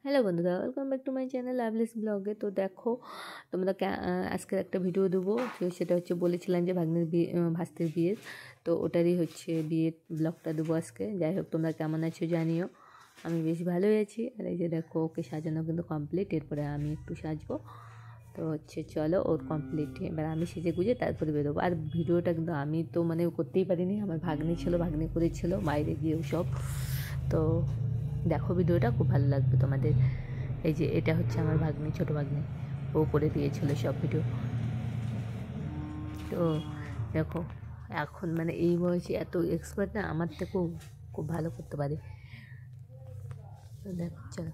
Hello বন্ধুরা, welcome back to my channel লাভলিস ব্লগে। তো দেখো, তোমরা আজকের একটা ভিডিও দেবো, সেটা হচ্ছে বলেছিলাম যে ভাস্তির বিয়ের, তো ওটারই হচ্ছে বিয়ের ব্লগটা দেবো আজকে। যাই হোক, তোমরা কেমন আছো জানিও। আমি বেশ ভালোই আছি। আর এই যে দেখো, ওকে সাজানো কিন্তু কমপ্লিট, এরপরে আমি একটু সাজবো। তো হচ্ছে চলো, ওর কমপ্লিট, এবার আমি সেজে গুজে তারপরে বেরোবো। আর ভিডিওটা কিন্তু আমি তো মানে করতেই পারিনি, আমার ভাগ্নি ছিল, ভাগ্নি করেছিল বাইরে গিয়েও সব। তো দেখো, ভিডিওটা খুব ভালো লাগবে তোমাদের। এই যে এটা হচ্ছে আমার ভাগ্নি, ছোটো ভাগ্নি, ও করে দিয়েছিল সব ভিডিও। তো দেখো, এখন মানে এই বয়সে এত এক্সপার্ট না, আমার থেকেও খুব ভালো করতে পারে। তো দেখো চলো।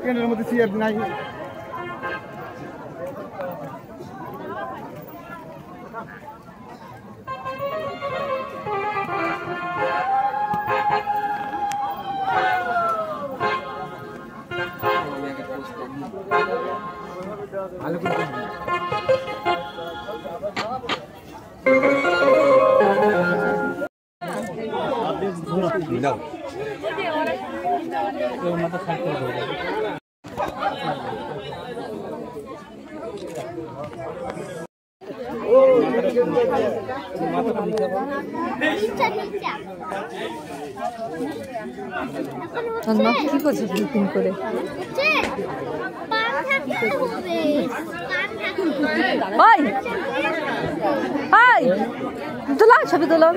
এর মধ্যে চেয়ার নাই। ভালো করে মাথা থাকতে হবে। কি করছিস লুকিং করে? তোলা ছবি তোলো।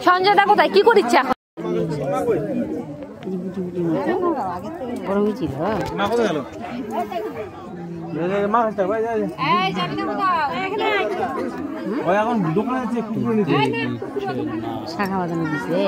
সঞ্জয়দা কোথায়, কি করিচ্ছে এখন? শাখা বাগানো দিছে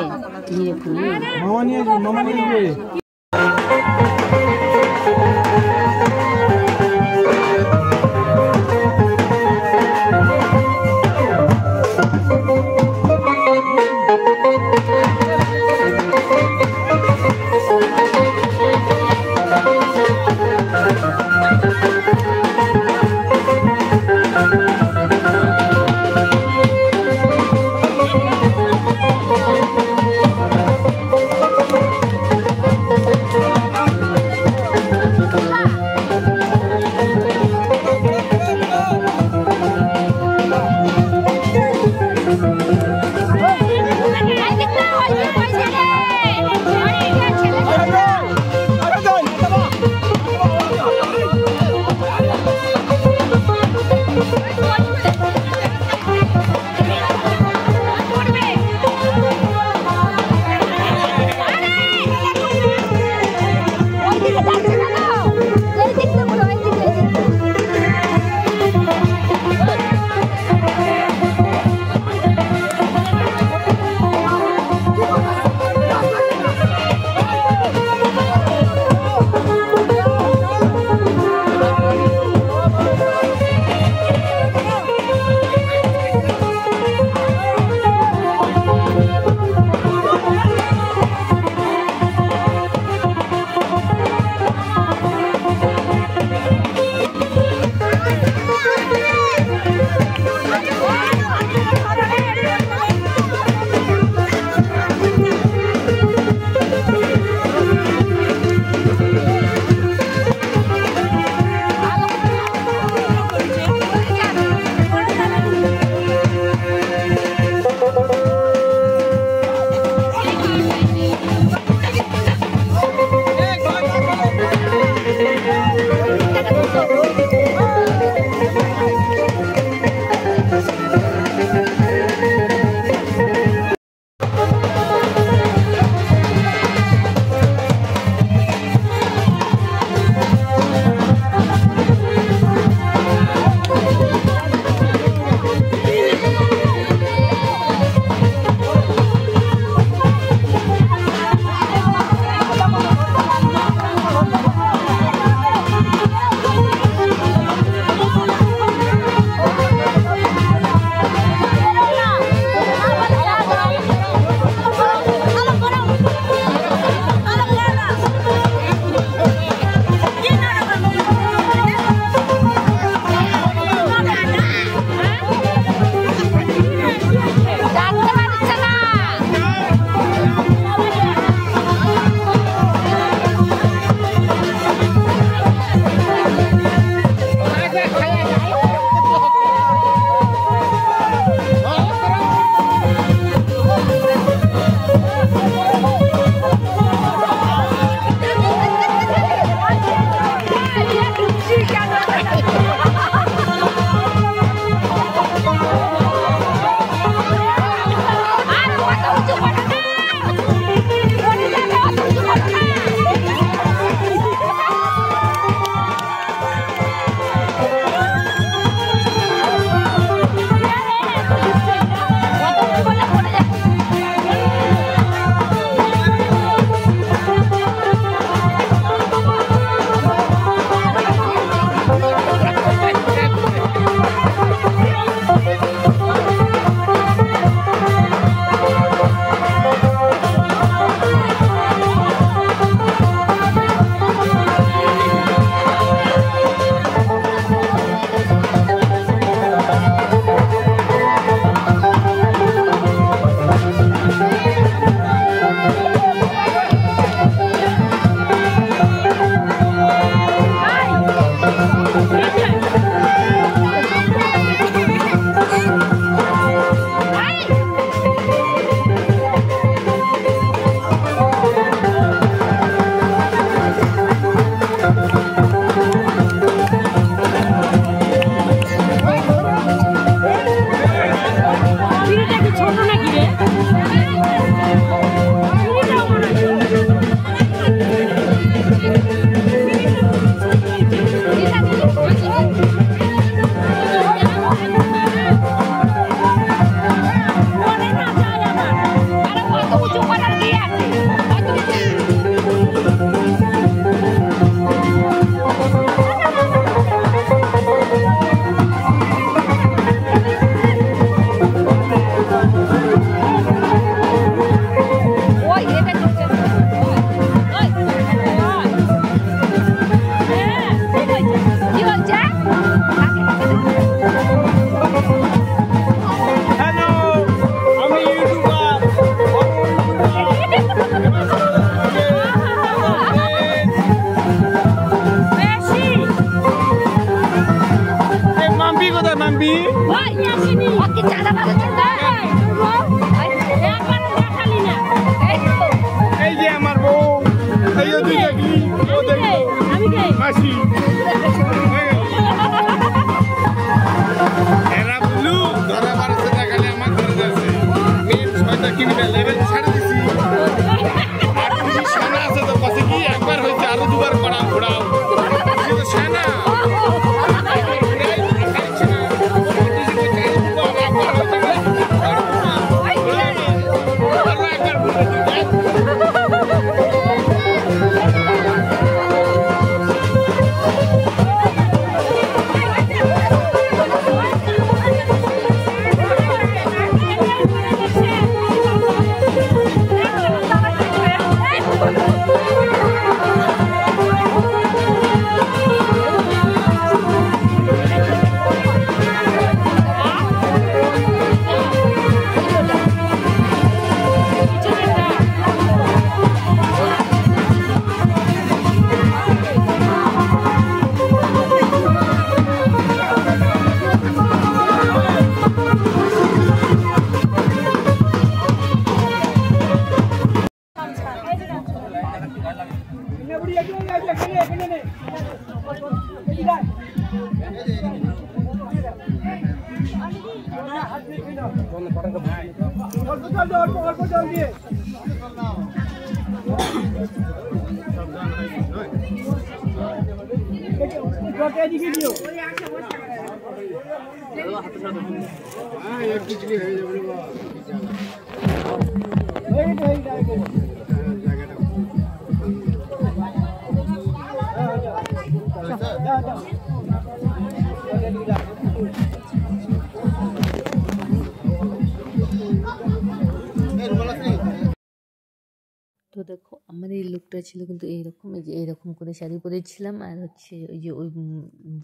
তো দেখো আমার এই লুকটা ছিল কিন্তু এইরকম, এই যে এইরকম করে শাড়ি পরেছিলাম, আর হচ্ছে ওই যে ওই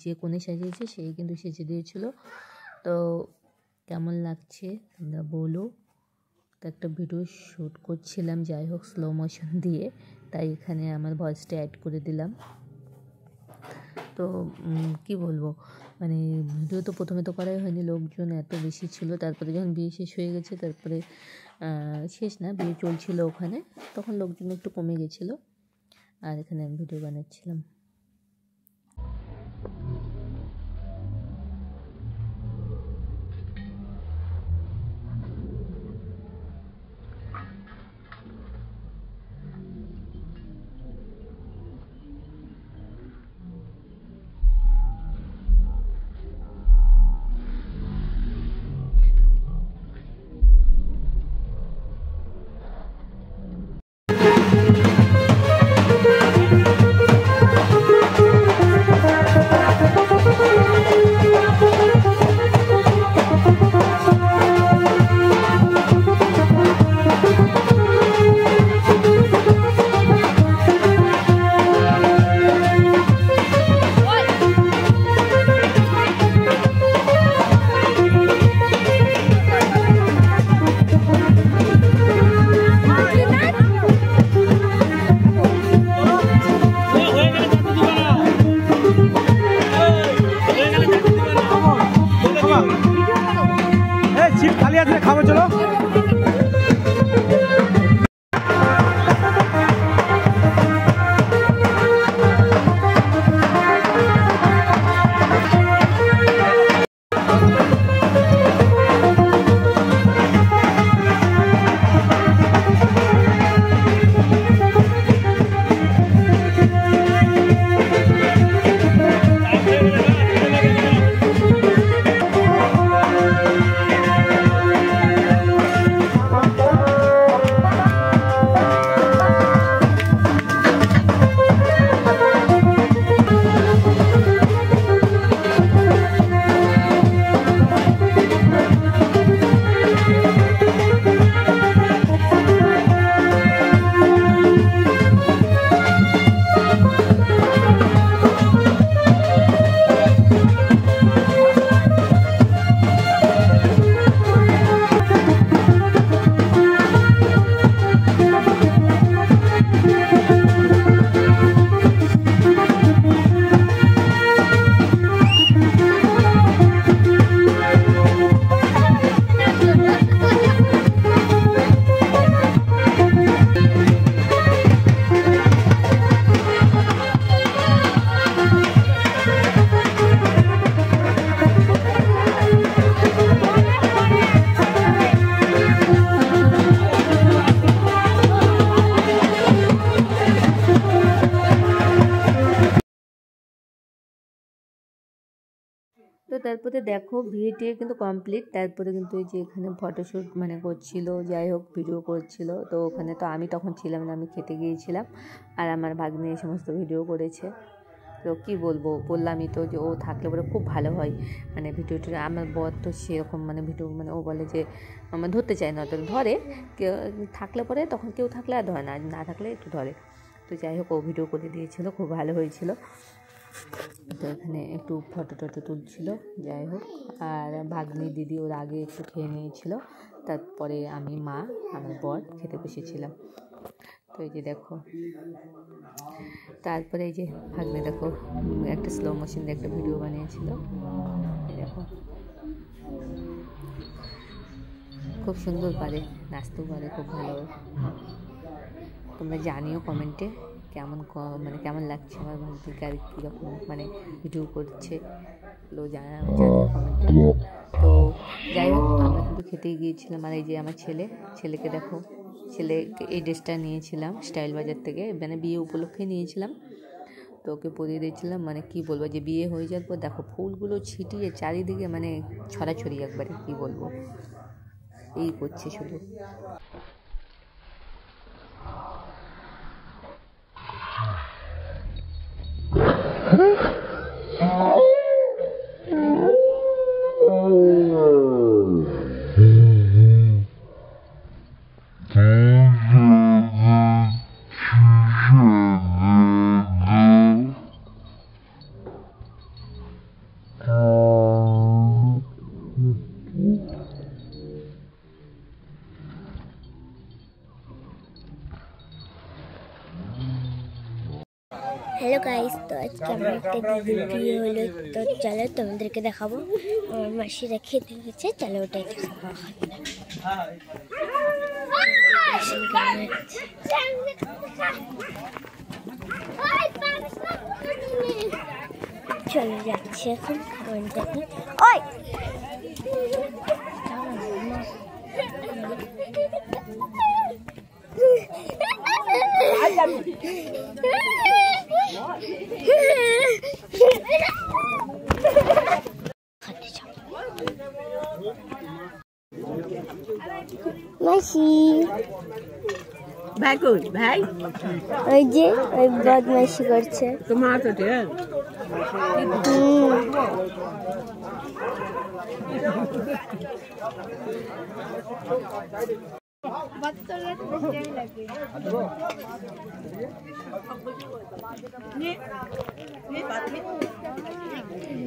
যে কোণে সাজিয়েছে সেই কিন্তু সেজে দিয়েছিল। তো কেমন লাগছে তোমরা বলো। তো একটা ভিডিও শ্যুট করছিলাম, যাই হোক স্লো মোশন দিয়ে, তাই এখানে আমার ভয়েসটা অ্যাড করে দিলাম। তো কি বলবো, মানে ভিডিও তো প্রথমে তো করাই হয়নি, লোকজন এত বেশি ছিল। তারপরে যখন বিয়ে শেষ হয়ে গেছে, তারপরে শেষ না, বিয়ে চলছিল ওখানে, তখন লোকজন একটু কমে গেছিলো, আর এখানে আমি ভিডিও বানাচ্ছিলাম। খাবো চলো। তারপরে দেখো বিয়ে টিয়ে কিন্তু কমপ্লিট। তারপরে কিন্তু এই যে এখানে ফটোশ্যুট মানে করছিল, যাই হোক ভিডিও করছিল। তো ওখানে তো আমি তখন ছিলাম না, আমি খেতে গিয়েছিলাম, আর আমার ভাগ্নে এই সমস্ত ভিডিও করেছে। তো কী বলবো, বললামই তো যে ও থাকলে পরে খুব ভালো হয়, মানে ভিডিওটা। আমার বর তো সেরকম মানে ভিডিও মানে ও বলে যে আমার ধরতে চায় না, তো ধরে কেউ থাকলে পরে, তখন কেউ থাকলে আর ধরে না, না থাকলে একটু ধরে। তো যাই হোক ও ভিডিও করে দিয়েছিল, খুব ভালো হয়েছিল। তো এখানে একটু ফটো টটো তুলছিল, যাই হোক। আর ভাগ্নি দিদি ওর আগে একটু খেয়ে নিয়েছিল, তারপরে আমি, মা, আমার বর খেতে বসেছিলাম। তো এই যে দেখো, তারপরে এই যে ভাগ্নে দেখো একটা স্লো মোশন দিয়ে একটা ভিডিও বানিয়েছিল, দেখো খুব সুন্দর পারে, নাচতেও পারে খুব ভালো। তোমরা জানিও কমেন্টে কেমন মানে কেমন লাগছে আমার ভাগ্নিকে, আর কীরকম মানে ভিডিও করছে জানিও কমেন্টে। তো যাই হোক আমরা কিন্তু খেতেই গিয়েছিলাম। আর এই যে আমার ছেলেকে দেখো, ছেলেকে এই ড্রেসটা নিয়েছিলাম স্টাইল বাজার থেকে, মানে বিয়ে উপলক্ষে নিয়েছিলাম। তো ওকে পরিয়ে দিয়েছিলাম, মানে কি বলবো যে বিয়ে হয়ে যাওয়ার পর দেখো ফুলগুলো ছিটিয়ে চারিদিকে মানে ছড়াছড়ি একবারে, কি বলবো, এই করছে শুধু। हेलो गाइस, तो आज कैमरा वीडियो হলো। তো চলো তোমাদেরকে দেখাবো আমার মাসি রেখে দিয়েছে, চলো ওটাই দেখাবো। চলে যাচ্ছে এখন খাবার দেখে। ওই মাসি ভাই কই ভাই? ওই যে ওই বদমাইশি করছে তোমার তো ঢের।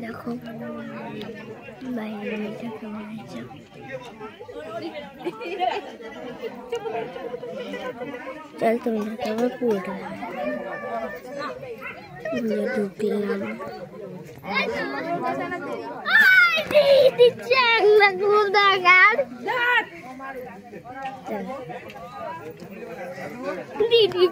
দেখো বাইরে কেমন হয়েছে। চল তোমাদেরকে আবার পুরোটা ডুব দিলাম। দিদি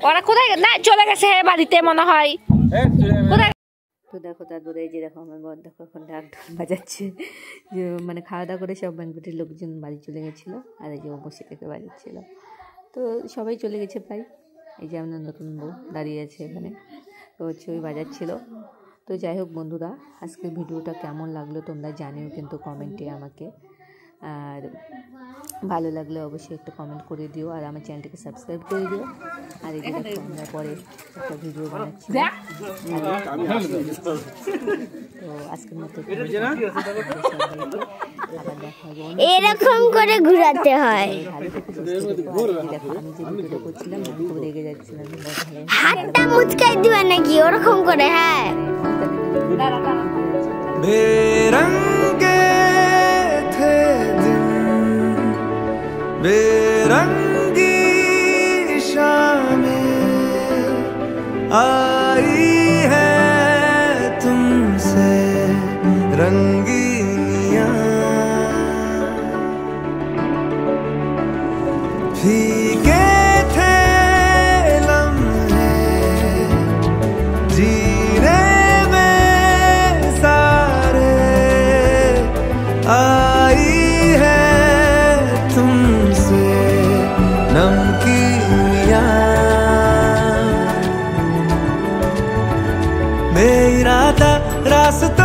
ওরা কোথায় না চলে গেছে বাড়িতে মনে হয়। তো দেখো তারপরে এই যে দেখো আমার বর দেখো এখন ঢাক ঢোল বাজাচ্ছে, যে মানে খাওয়া দাওয়া করে সব ব্যাংকটের লোকজন বাড়ি চলে গেছিলো, আর এই যে ও বসে থেকে বাজাচ্ছিল। তো সবাই চলে গেছে প্রায়। এই যে আমাদের নতুন বউ দাঁড়িয়ে আছে এখানে, তো হচ্ছে ওই বাজাচ্ছিল। তো যাই হোক বন্ধুরা, আজকের ভিডিওটা কেমন লাগলো তোমরা জানিও কিন্তু কমেন্টে আমাকে, আর ভালো লাগলে অবশ্যই একটা কমেন্ট করে দিও, আর আমার চ্যানেলটাকে সাবস্ক্রাইব করে দিও। আর এই যে দেখো আমরা পরে একটা ভিডিও বানাচ্ছি। তো আজকের মতো আবার দেখা হবে, এরকম করে ঘোরাতে হয়। দেখো আমি যে ভিডিওটা করছিলাম আমি খুব রেগে যাচ্ছিলাম, হাতটা মুচকাই দিবা নাকি ওরকম করে? হ্যাঁ, बेरंगे थे बेरंगी शामें आई है तुमसे रंगीनियां, फीके थे लम्हे जीने में सारे, आई है तुमसे नमकीनियां, बेइरादा रास्ता